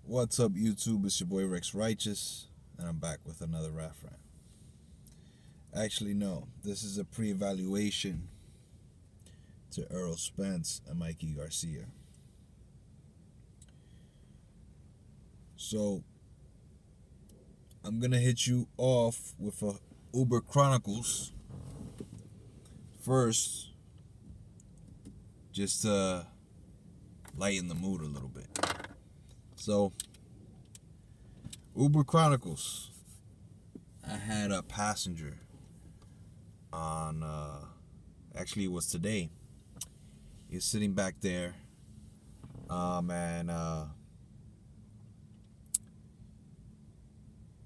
What's up, YouTube? It's your boy Rex Righteous, and I'm back with another rap rant. Actually, no, this is a pre evaluation to Errol, Spence, and Mikey, Garcia. So, I'm gonna hit you off with a Uber Chronicles first, just to lighten the mood a little bit. So, Uber Chronicles. I had a passenger on, actually, it was today. He was sitting back there, and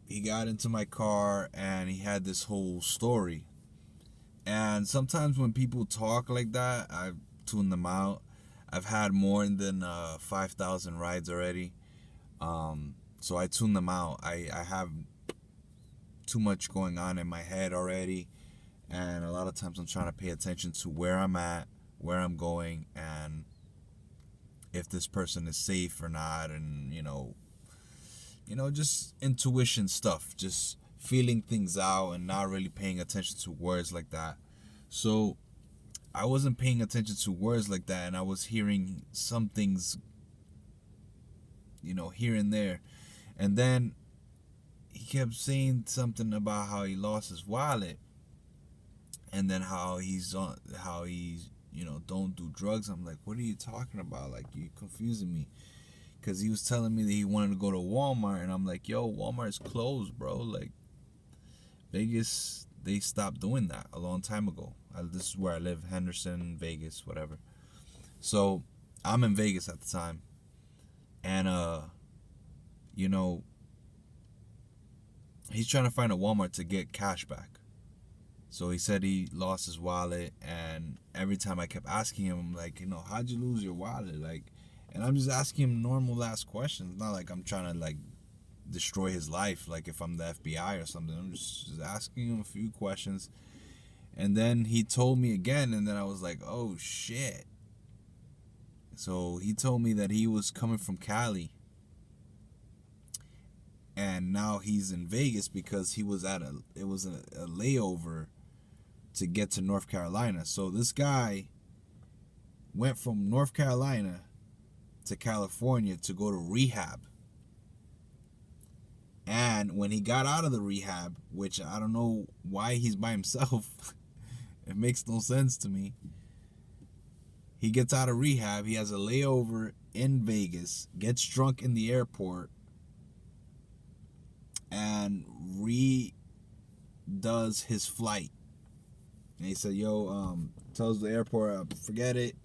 he got into my car and he had this whole story. And sometimes when people talk like that, I tune them out. I've had more than 5,000 rides already. So I tune them out. I have too much going on in my head already. And a lot of times I'm trying to pay attention to where I'm at, where I'm going, and if this person is safe or not. And, just intuition stuff. Just feeling things out and not really paying attention to words like that. So I wasn't paying attention to words like that, and I was hearing some things, here and there. And then he kept saying something about how he lost his wallet, and then how he's don't do drugs. I'm like, what are you talking about? Like, you're confusing me. Because he was telling me that he wanted to go to Walmart, and I'm like, yo, Walmart's closed, bro. Like, Vegas, they stopped doing that a long time ago. This is where I live, Henderson, Vegas, whatever. So I'm in Vegas at the time, and he's trying to find a Walmart to get cash back. So he said he lost his wallet, and every time I kept asking him, I'm like, how'd you lose your wallet? Like, and I'm just asking him normal ass questions. Not like I'm trying to like destroy his life, like if I'm the FBI or something. I'm just asking him a few questions. And then he told me again, and then I was like, oh shit. So he told me that he was coming from Cali, and now he's in Vegas because he was at a layover to get to North Carolina. So this guy went from North Carolina to California to go to rehab. And when he got out of the rehab, which I don't know why he's by himself, it makes no sense to me. He gets out of rehab, he has a layover in Vegas, gets drunk in the airport, and redoes his flight. And he said, tells the airport, forget it.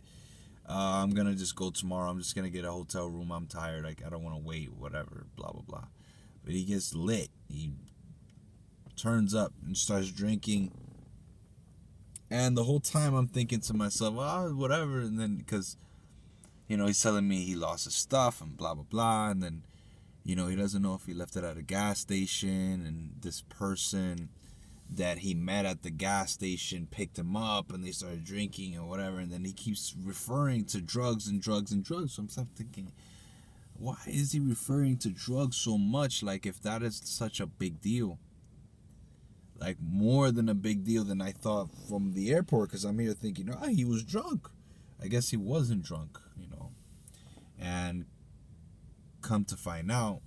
I'm going to just go tomorrow. I'm just going to get a hotel room. I'm tired. Like, I don't want to wait, whatever, blah, blah, blah. But he gets lit. He turns up and starts drinking. And the whole time I'm thinking to myself, whatever. And then because, he's telling me he lost his stuff and blah, blah, blah. And then, he doesn't know if he left it at a gas station. And this person that he met at the gas station picked him up and they started drinking or whatever. And then he keeps referring to drugs and drugs and drugs. So I'm thinking, why is he referring to drugs so much? Like, if that is such a big deal, like more than a big deal than I thought from the airport. Because I'm here thinking, he was drunk. I guess he wasn't drunk, and come to find out,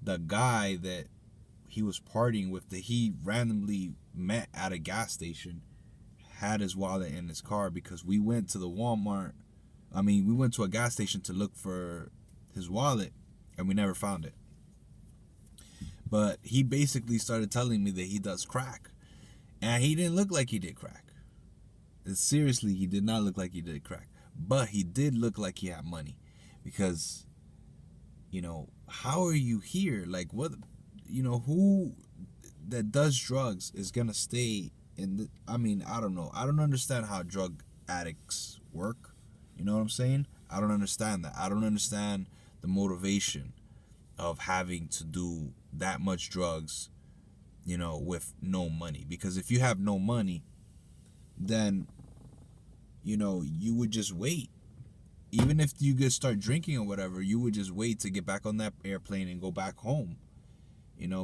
the guy that he was partying with, that he randomly met at a gas station, had his wallet in his car, because we went to the Walmart. We went to a gas station to look for his wallet, and we never found it. But he basically started telling me that he does crack, and he didn't look like he did crack. Seriously, he did not look like he did crack, but he did look like he had money, because how are you here? Like, what? Who that does drugs is gonna stay in the, I don't know. I don't understand how drug addicts work. You know what I'm saying? I don't understand that. I don't understand the motivation of having to do that much drugs, with no money. Because if you have no money, then, you would just wait. even if you could start drinking or whatever, you would just wait to get back on that airplane and go back home.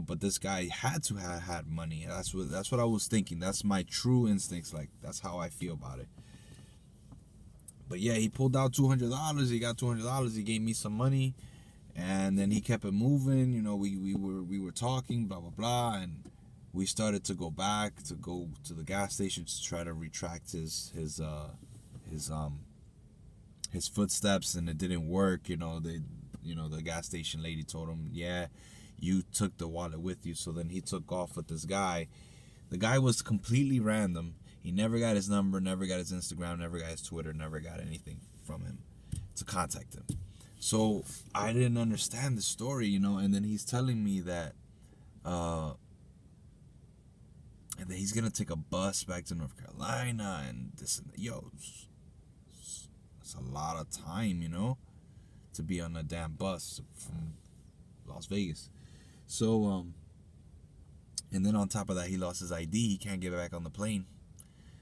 But this guy had to have had money. That's what I was thinking. That's my true instincts. Like, that's how I feel about it. But yeah, he pulled out $200. He got $200. He gave me some money, and then he kept it moving. We were talking, blah blah blah, and we started to go back to the gas station to try to retract his footsteps, and it didn't work. The gas station lady told him, yeah, you took the wallet with you. So then he took off with this guy. The guy was completely random. He never got his number, never got his Instagram, never got his Twitter, never got anything from him to contact him. So I didn't understand the story, and then he's telling me that and then he's gonna take a bus back to North Carolina and this and that. Yo, it's a lot of time, to be on a damn bus from Las Vegas. So and then on top of that, he lost his ID. He can't get back on the plane.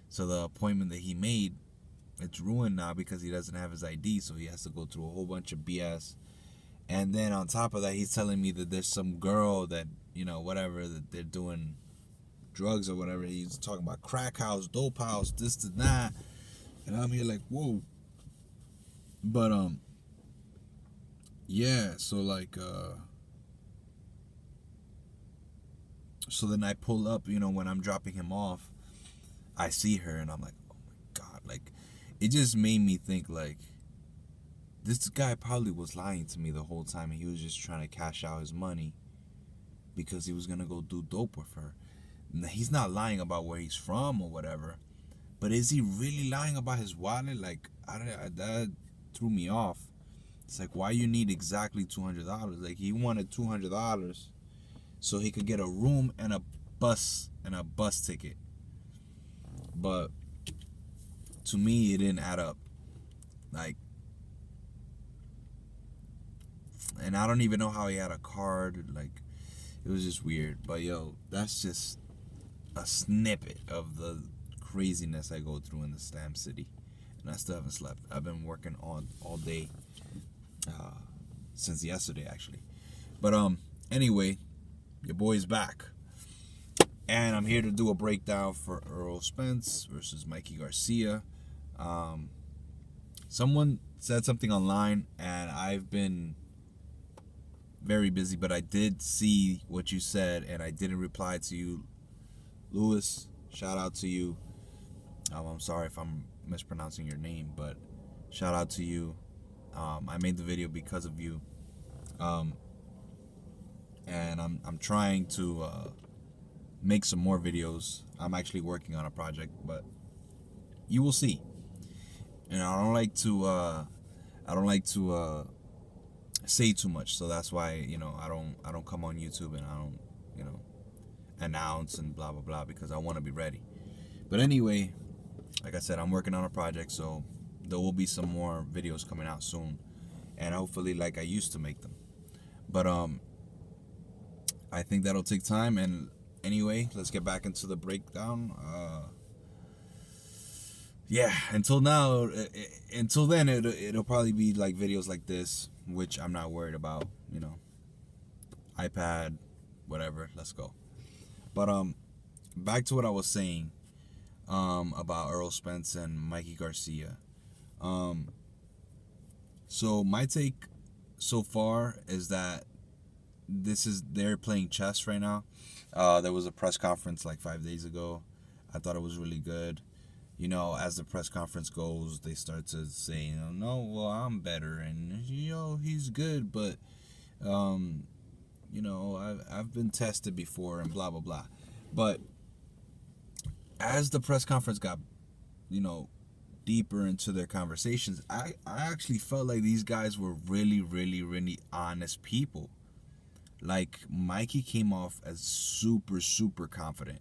So the appointment that he made, it's ruined now because he doesn't have his ID. So he has to go through a whole bunch of BS. And then on top of that, he's telling me that there's some girl that, whatever, that they're doing drugs or whatever. He's talking about crack house, dope house, this and that. And I'm here like, whoa. But, yeah, so like, so then I pull up, when I'm dropping him off, I see her and I'm like, oh my God. Like, it just made me think, like, this guy probably was lying to me the whole time, and he was just trying to cash out his money because he was going to go do dope with her. He's not lying about where he's from or whatever, but is he really lying about his wallet? Like, that threw me off. It's like, why you need exactly $200? Like, he wanted $200 so he could get a room and a bus ticket. But to me, it didn't add up. Like, and I don't even know how he had a card. Like, it was just weird. But yo, that's just a snippet of the craziness I go through in this damn city. And I still haven't slept. I've been working on all day, since yesterday actually. But anyway, your boy's back. And I'm here to do a breakdown for Errol Spence versus Mikey Garcia. Someone said something online, and I've been very busy, but I did see what you said, and I didn't reply to you. Lewis, shout out to you. I'm sorry if I'm mispronouncing your name, but shout out to you. I made the video because of you. And I'm trying to make some more videos. I'm actually working on a project, but you will see. And I don't like to say too much, so that's why I don't come on YouTube, and I don't announce and blah blah blah, because I want to be ready. But anyway, like I said, I'm working on a project, so there will be some more videos coming out soon, and hopefully like I used to make them. But I think that'll take time. And anyway, let's get back into the breakdown. Yeah, until then, it'll probably be like videos like this, which I'm not worried about. iPad, whatever. Let's go. But back to what I was saying about Errol Spence and Mikey Garcia. So my take so far is that they're playing chess right now. There was a press conference like 5 days ago. I thought it was really good. As the press conference goes, they start to say, no, well, I'm better, and he's good, but I've been tested before, and blah blah blah. But as the press conference got deeper into their conversations, I actually felt like these guys were really, really, really honest people. Like, Mikey came off as super, super confident.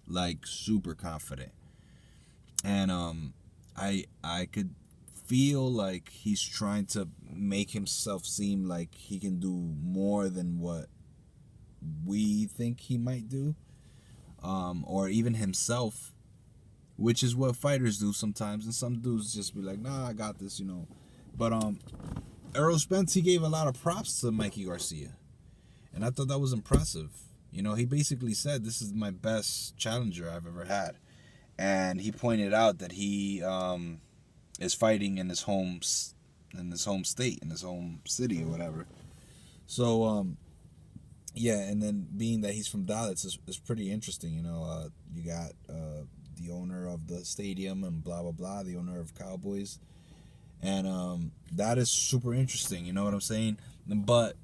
Like, super confident. And I could feel like he's trying to make himself seem like he can do more than what we think he might do. Or even himself, which is what fighters do sometimes. And some dudes just be like, nah, I got this, But Errol Spence, he gave a lot of props to Mikey Garcia, and I thought that was impressive. You know, he basically said, "This is my best challenger I've ever had," and he pointed out that he is fighting in his home state, in his home city or whatever. So yeah, and then being that he's from Dallas is pretty interesting. You know, you got the owner of the stadium and blah blah blah, the owner of Cowboys, and that is super interesting. You know what I'm saying? But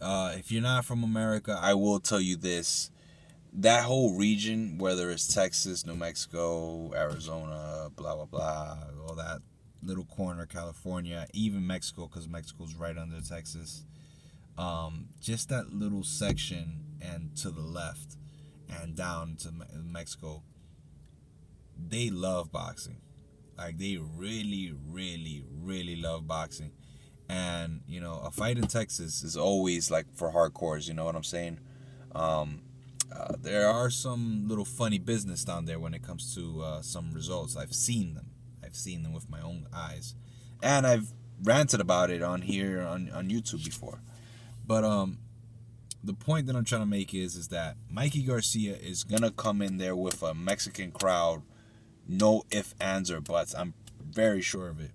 if you're not from America, I will tell you this: that whole region, whether it's Texas, New Mexico, Arizona, blah blah blah, all that little corner, California, even Mexico, because Mexico's right under Texas. Just that little section and to the left and down to Mexico, they love boxing. Like, they really, really, really love boxing. And, you know, a fight in Texas is always like for hardcores, you know what I'm saying? There are some little funny business down there when it comes to some results. I've seen them. I've seen them with my own eyes. And I've ranted about it on here on YouTube before. But the point that I'm trying to make is that Mikey Garcia is gonna come in there with a Mexican crowd, no ifs, ands, or buts. I'm very sure of it.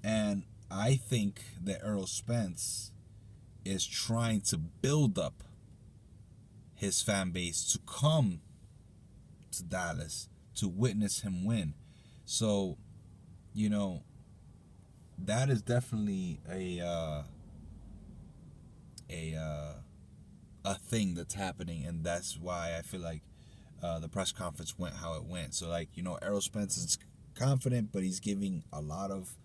And I think that Errol Spence is trying to build up his fan base to come to Dallas to witness him win. So, you know, that is definitely a thing that's happening, and that's why I feel like the press conference went how it went. So, like, you know, Errol Spence is confident, but he's giving a lot of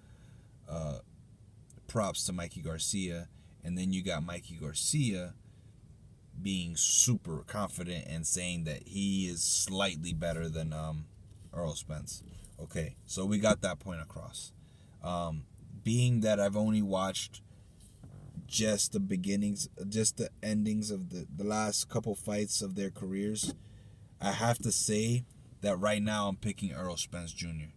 props to Mikey Garcia, and then you got Mikey Garcia being super confident and saying that he is slightly better than Errol Spence. Okay, so we got that point across. Being that I've only watched just the beginnings, just the endings of the last couple fights of their careers, I have to say that right now I'm picking Errol Spence Jr.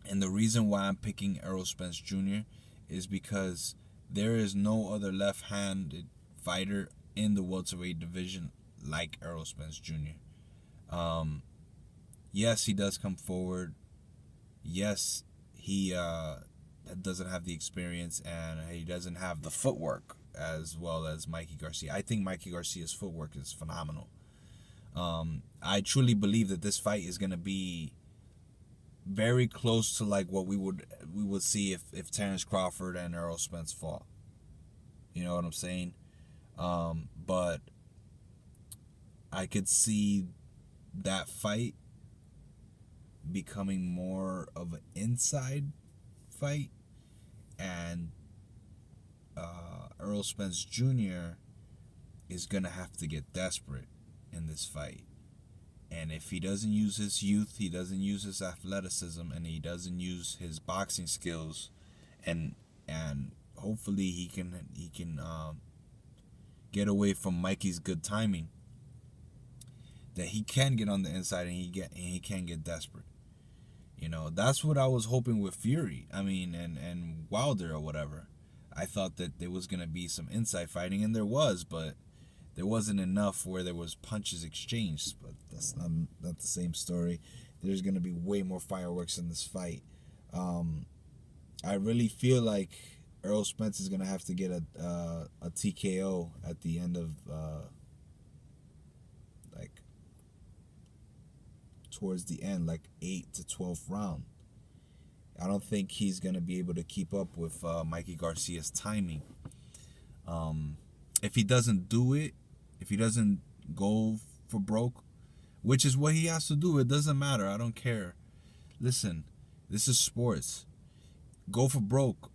And the reason why I'm picking Errol Spence Jr. is because there is no other left-handed fighter in the welterweight division like Errol Spence Jr. Yes, he does come forward. Yes, he doesn't have the experience, and he doesn't have the footwork as well as Mikey Garcia. I think Mikey Garcia's footwork is phenomenal. I truly believe that this fight is going to be very close to like what we would see if Terrence Crawford and Errol Spence fought. You know what I'm saying? But I could see that fight becoming more of an inside fight, and Errol Spence Jr. is gonna have to get desperate in this fight. And if he doesn't use his youth, he doesn't use his athleticism, and he doesn't use his boxing skills, and hopefully he can get away from Mikey's good timing, that he can get on the inside and he can get desperate. You know, that's what I was hoping with Fury. I mean, and Wilder or whatever. I thought that there was gonna be some inside fighting, and there was, but there wasn't enough where there was punches exchanged. But that's not the same story. There's gonna be way more fireworks in this fight. I really feel like Errol Spence is gonna have to get a TKO at the end of like towards the end, like 8th to 12th round. I don't think he's gonna be able to keep up with Mikey Garcia's timing. If he doesn't do it, if he doesn't go for broke, which is what he has to do, it doesn't matter. I don't care. Listen, this is sports. Go for broke.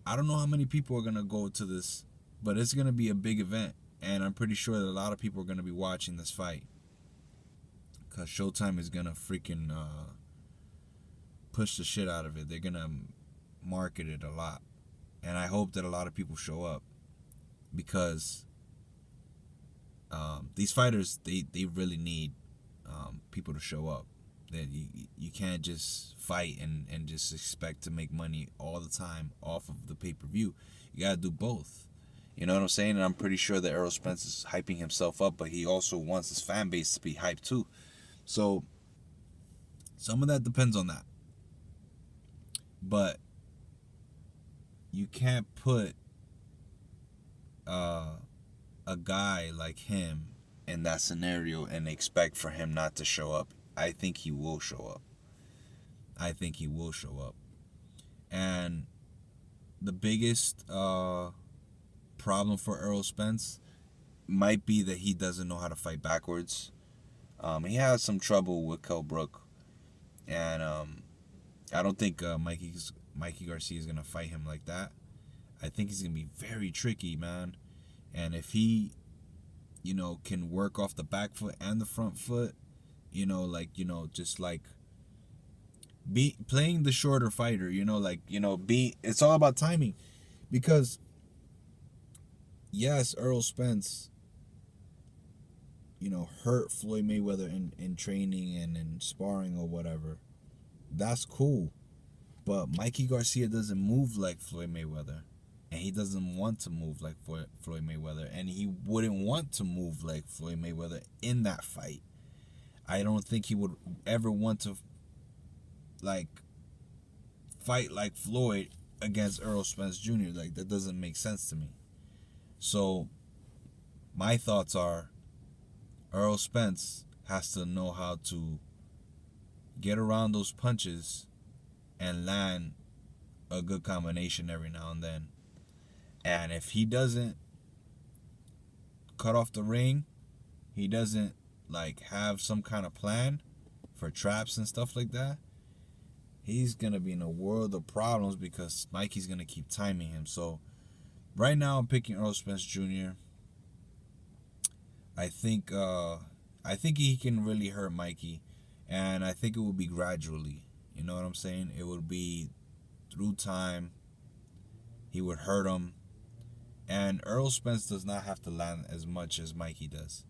I don't know how many people are gonna go to this, but it's gonna be a big event, and I'm pretty sure that a lot of people are gonna be watching this fight, because Showtime is gonna freaking push the shit out of it. They're gonna market it a lot, and I hope that a lot of people show up, because these fighters, they really need people to show up. That you can't just fight and just expect to make money all the time off of the pay-per-view. You gotta do both. You know what I'm saying? And I'm pretty sure that Errol Spence is hyping himself up, but he also wants his fan base to be hyped too. So some of that depends on that. But you can't put a guy like him in that scenario and expect for him not to show up. I think he will show up. I think he will show up. And the biggest problem for Errol Spence might be that he doesn't know how to fight backwards. He has some trouble with Kell Brook. And I don't think Mikey Garcia is going to fight him like that. I think he's going to be very tricky, man. And if he, can work off the back foot and the front foot, just like be playing the shorter fighter, it's all about timing. Because, yes, Errol Spence, hurt Floyd Mayweather in training and in sparring or whatever. That's cool. But Mikey Garcia doesn't move like Floyd Mayweather. And he doesn't want to move like Floyd Mayweather. And he wouldn't want to move like Floyd Mayweather in that fight. I don't think he would ever want to, fight like Floyd against Errol Spence Jr. That doesn't make sense to me. So, my thoughts are, Errol Spence has to know how to get around those punches and land a good combination every now and then. And if he doesn't cut off the ring, he doesn't have some kind of plan for traps and stuff like that, he's gonna be in a world of problems because Mikey's gonna keep timing him. So right now I'm picking Errol Spence Jr. I think he can really hurt Mikey, and I think it will be gradually. You know what I'm saying? It would be through time. He would hurt him, and Errol Spence does not have to land as much as Mikey does.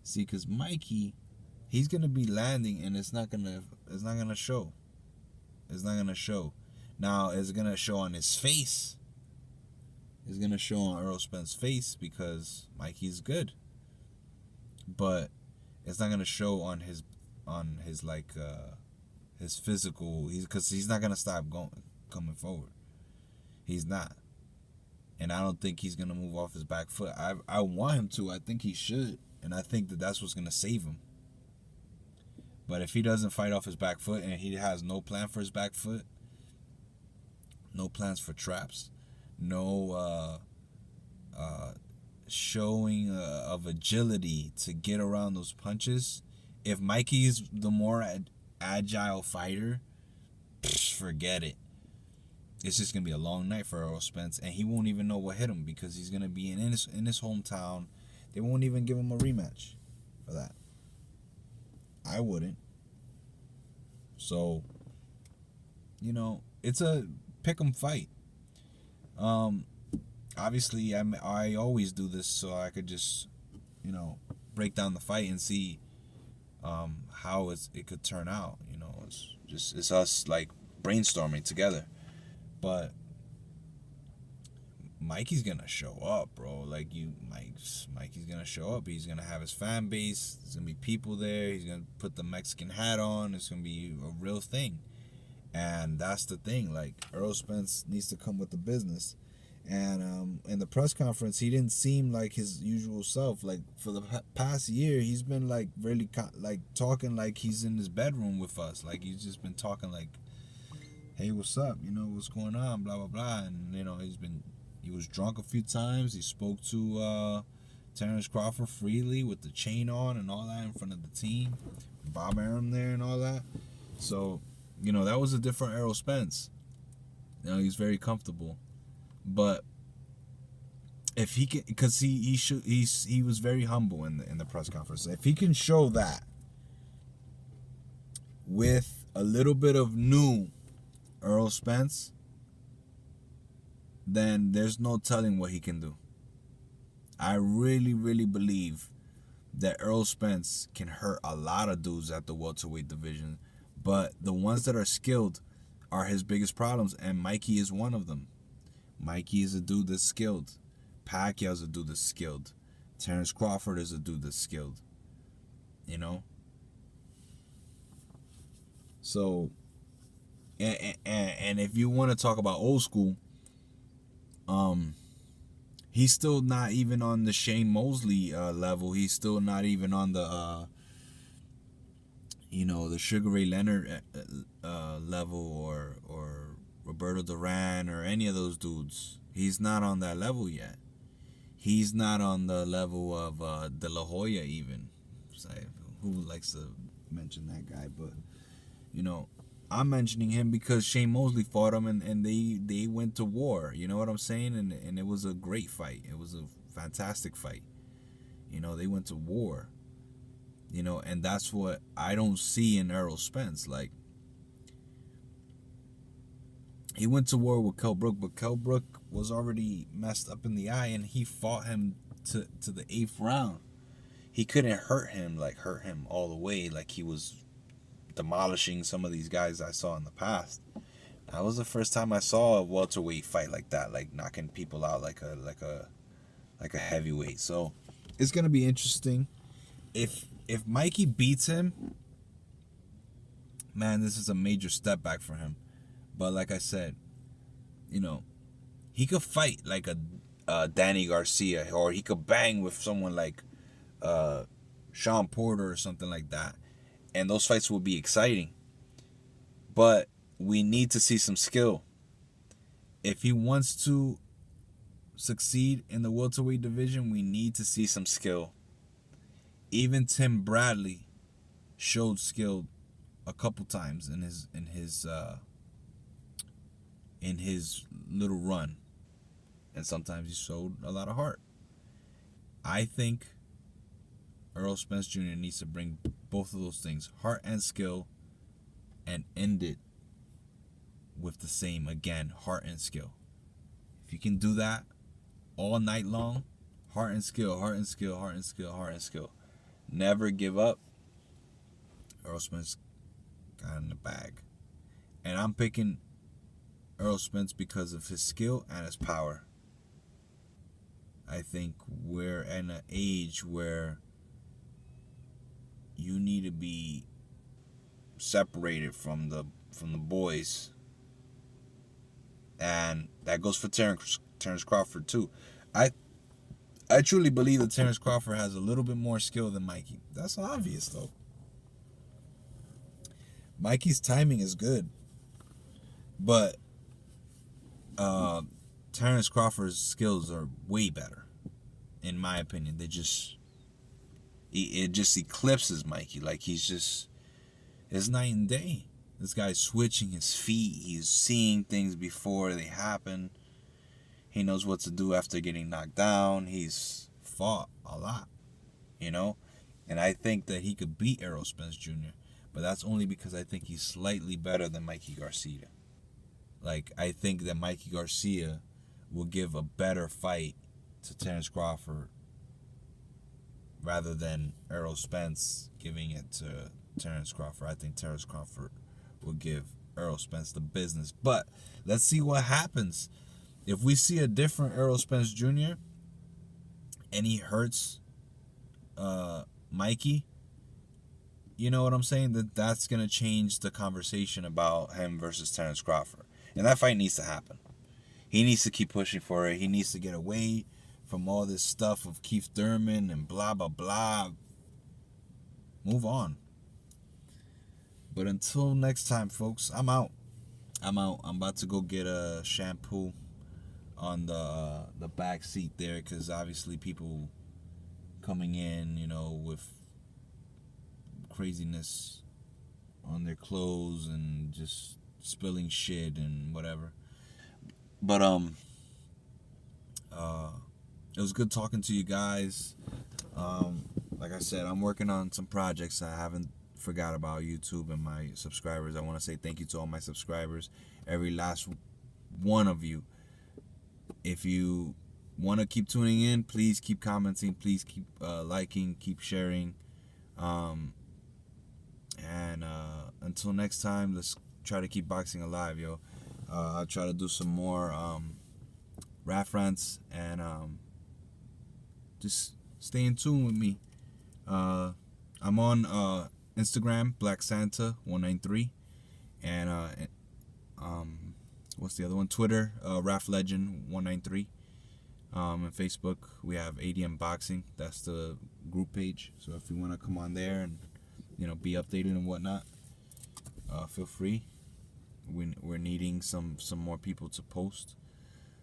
See, because Mikey, he's gonna be landing, and it's not gonna show. It's not gonna show. Now, it's gonna show on his face. It's gonna show on Errol Spence's face because Mikey's good. But it's not gonna show on his his physical. Because he's not gonna stop coming forward. He's not, and I don't think he's gonna move off his back foot. I want him to. I think he should, and I think that's what's gonna save him. But if he doesn't fight off his back foot and he has no plan for his back foot, no plans for traps, no showing of agility to get around those punches, if Mikey's the more agile fighter, forget it. It's just going to be a long night for Errol Spence, and he won't even know what hit him because he's going to be in his hometown. They won't even give him a rematch for that. I wouldn't. So, it's a pick'em fight. Obviously, I always do this so I could just, break down the fight and see how it could turn out. It's us brainstorming together. But Mikey's gonna show up, bro. Mikey's gonna show up. He's gonna have his fan base. There's gonna be people there. He's gonna put the Mexican hat on. It's gonna be a real thing. And that's the thing. Errol Spence needs to come with the business. And in the press conference, he didn't seem like his usual self. For the past year, he's been really talking like he's in his bedroom with us. He's just been talking hey, what's up? What's going on? Blah blah blah. And he was drunk a few times. He spoke to Terrence Crawford freely with the chain on and all that in front of the team. Bob Arum there and all that. So, that was a different Errol Spence. He's very comfortable. But if he can, because he was very humble in the press conference. If he can show that with a little bit of new Errol Spence, then there's no telling what he can do. I really, really believe that Errol Spence can hurt a lot of dudes at the welterweight division, But the ones that are skilled are his biggest problems, and Mikey is one of them. Mikey is a dude that's skilled. Pacquiao's a dude that's skilled. Terrence Crawford is a dude that's skilled. You know? So, and if you want to talk about old school, he's still not even on the Shane Mosley level. He's still not even on the the Sugar Ray Leonard level, or Roberto Duran, or any of those dudes. He's not on that level yet. He's not on the level of De La Hoya even. Who likes to mention that guy? But I'm mentioning him because Shane Mosley fought him, and they went to war. You know what I'm saying? And it was a great fight. It was a fantastic fight. They went to war. And that's what I don't see in Errol Spence. Like, he went to war with Kell Brook, but Kell Brook was already messed up in the eye, and he fought him to the 8th round. He couldn't hurt him all the way, like he was demolishing some of these guys I saw in the past. That was the first time I saw a welterweight fight like that, like knocking people out like a heavyweight. So it's gonna be interesting. If Mikey beats him, man, this is a major step back for him. But like I said, he could fight like a Danny Garcia, or he could bang with someone like Sean Porter or something like that, and those fights will be exciting. But we need to see some skill. If he wants to succeed in the welterweight division, we need to see some skill. Even Tim Bradley showed skill a couple times in his little run, and sometimes he showed a lot of heart. I think Errol Spence Jr. needs to bring both of those things, heart and skill, and end it with the same again, heart and skill. If you can do that all night long, heart and skill, heart and skill, heart and skill, heart and skill, never give up, Errol Spence got in the bag. And I'm picking Errol Spence because of his skill and his power. I think we're in an age where you need to be separated from the boys, and that goes for Terrence Crawford too. I truly believe that Terrence Crawford has a little bit more skill than Mikey. That's obvious though. Mikey's timing is good, but Terrence Crawford's skills are way better, in my opinion. It just eclipses Mikey. Like, it's night and day. This guy's switching his feet. He's seeing things before they happen. He knows what to do after getting knocked down. He's fought a lot, and I think that he could beat Errol Spence Jr., but that's only because I think he's slightly better than Mikey Garcia. Like, I think that Mikey Garcia will give a better fight to Terrence Crawford rather than Errol Spence giving it to Terrence Crawford. I think Terrence Crawford will give Errol Spence the business. But let's see what happens. If we see a different Errol Spence Jr. and he hurts Mikey, you know what I'm saying? That's going to change the conversation about him versus Terrence Crawford. And that fight needs to happen. He needs to keep pushing for it. He needs to get away from all this stuff of Keith Thurman and blah, blah, blah. Move on. But until next time, folks, I'm out. I'm about to go get a shampoo on the back seat there, because obviously people coming in, with craziness on their clothes and just spilling shit and whatever. But it was good talking to you guys. Like I said, I'm working on some projects. I haven't forgot about YouTube and my subscribers. I want to say thank you to all my subscribers, every last one of you. If you want to keep tuning in, please keep commenting, please keep liking, keep sharing, and until next time, let's try to keep boxing alive, yo. I'll try to do some more rap rants, and just stay in tune with me. I'm on Instagram, Black Santa 193, and what's the other one? Twitter, Raf Legend 193. And Facebook, we have ADM Boxing. That's the group page. So if you want to come on there and be updated and whatnot, feel free. We're needing some more people to post.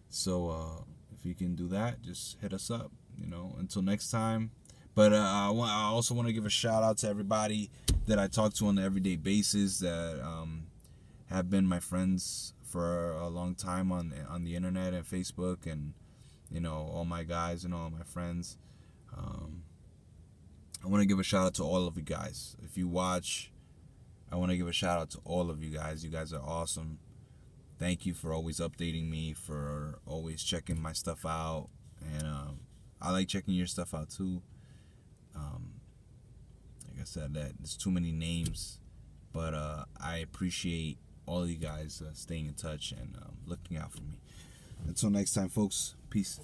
So if you can do that, just hit us up. Until next time. But I also want to give a shout out to everybody that I talk to on an everyday basis that have been my friends for a long time on the internet and Facebook, and all my guys and all my friends. I want to give a shout out to all of you guys. If you watch, I want to give a shout out to all of you guys. You guys are awesome. Thank you for always updating me, for always checking my stuff out, and I like checking your stuff out too. Like I said, that there's too many names, but I appreciate all of you guys staying in touch and looking out for me. Until next time, folks. Peace.